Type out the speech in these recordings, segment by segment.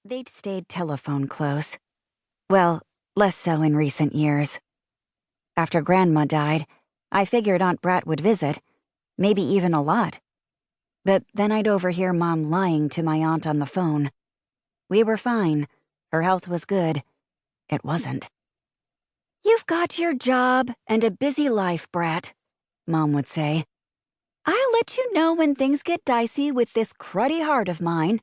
They'd stayed telephone close. Well, less so in recent years. After Grandma died, I figured Aunt Brat would visit, maybe even a lot. But then I'd overhear Mom lying to my aunt on the phone. We were fine. Her health was good. It wasn't. "You've got your job and a busy life, Brat," Mom would say. "I'll let you know when things get dicey with this cruddy heart of mine."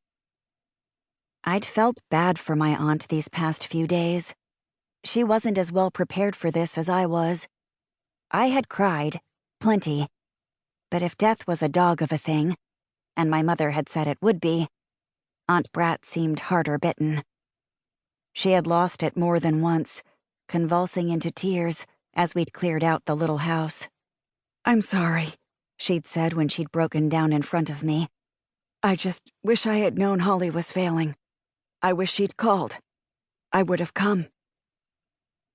I'd felt bad for my aunt these past few days. She wasn't as well prepared for this as I was. I had cried, plenty. But if death was a dog of a thing, and my mother had said it would be, Aunt Brat seemed harder bitten. She had lost it more than once, convulsing into tears as we'd cleared out the little house. "I'm sorry," she'd said when she'd broken down in front of me. "I just wish I had known Holly was failing. I wish she'd called. I would have come."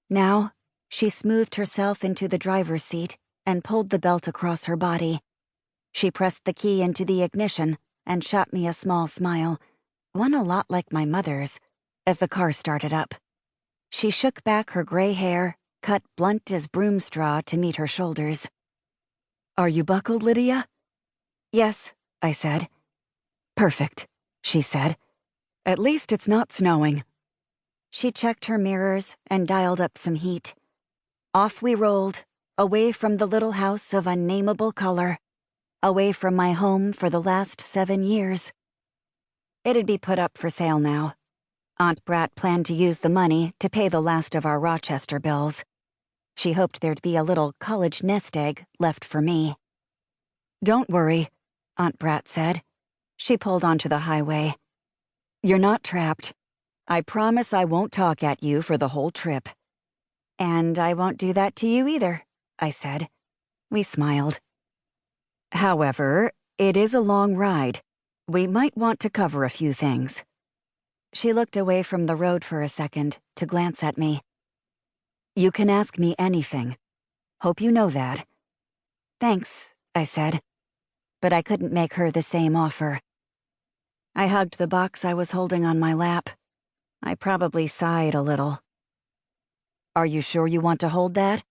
Now, she smoothed herself into the driver's seat and pulled the belt across her body. She pressed the key into the ignition and shot me a small smile, one a lot like my mother's, as the car started up. She shook back her gray hair, cut blunt as broom straw to meet her shoulders. "Are you buckled, Lydia?" "Yes," I said. "Perfect," she said. "At least it's not snowing." She checked her mirrors and dialed up some heat. Off we rolled, away from the little house of unnameable color, away from my home for the last 7 years. It'd be put up for sale now. Aunt Brat planned to use the money to pay the last of our Rochester bills. She hoped there'd be a little college nest egg left for me. "Don't worry," Aunt Brat said. She pulled onto the highway. "You're not trapped. I promise I won't talk at you for the whole trip." "And I won't do that to you either," I said. We smiled. "However, it is a long ride. We might want to cover a few things." She looked away from the road for a second to glance at me. "You can ask me anything. Hope you know that." "Thanks," I said. But I couldn't make her the same offer. I hugged the box I was holding on my lap. I probably sighed a little. "Are you sure you want to hold that?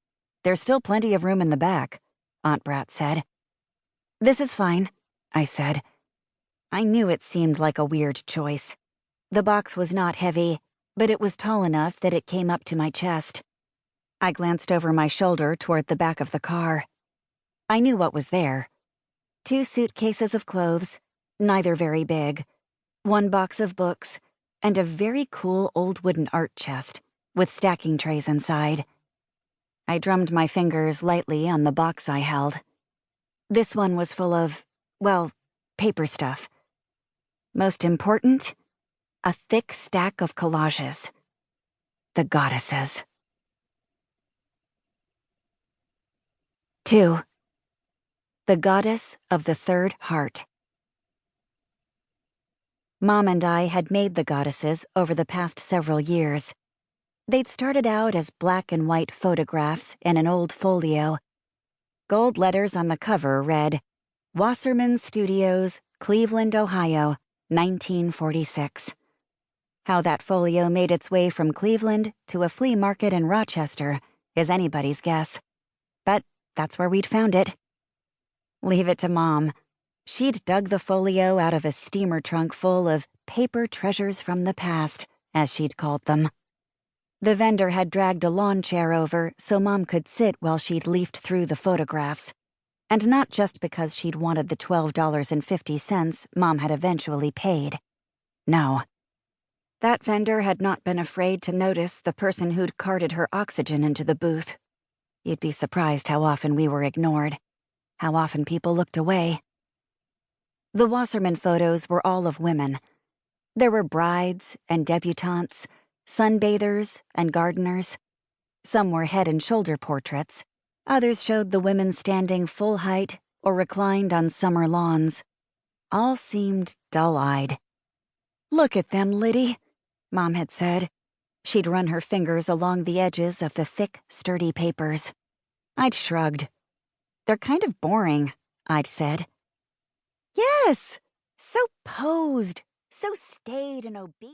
There's still plenty of room in the back," Aunt Brat said. "This is fine," I said. I knew it seemed like a weird choice. The box was not heavy, but it was tall enough that it came up to my chest. I glanced over my shoulder toward the back of the car. I knew what was there. 2 suitcases of clothes, neither very big, 1 box of books, and a very cool old wooden art chest with stacking trays inside. I drummed my fingers lightly on the box I held. This one was full of, well, paper stuff. Most important, a thick stack of collages. The goddesses. 2. The Goddess of the Third Heart. Mom and I had made the goddesses over the past several years. They'd started out as black and white photographs in an old folio. Gold letters on the cover read, "Wasserman Studios, Cleveland, Ohio, 1946. How that folio made its way from Cleveland to a flea market in Rochester is anybody's guess. But that's where we'd found it. Leave it to Mom. She'd dug the folio out of a steamer trunk full of paper treasures from the past, as she'd called them. The vendor had dragged a lawn chair over so Mom could sit while she'd leafed through the photographs. And not just because she'd wanted the $12.50 Mom had eventually paid. No. That vendor had not been afraid to notice the person who'd carted her oxygen into the booth. You'd be surprised how often we were ignored, how often people looked away. The Wasserman photos were all of women. There were brides and debutantes, sunbathers and gardeners. Some were head and shoulder portraits. Others showed the women standing full height or reclined on summer lawns. All seemed dull-eyed. "Look at them, Liddy," Mom had said. She'd run her fingers along the edges of the thick, sturdy papers. I'd shrugged. "They're kind of boring," I'd said. "Yes, so posed, so staid and obedient."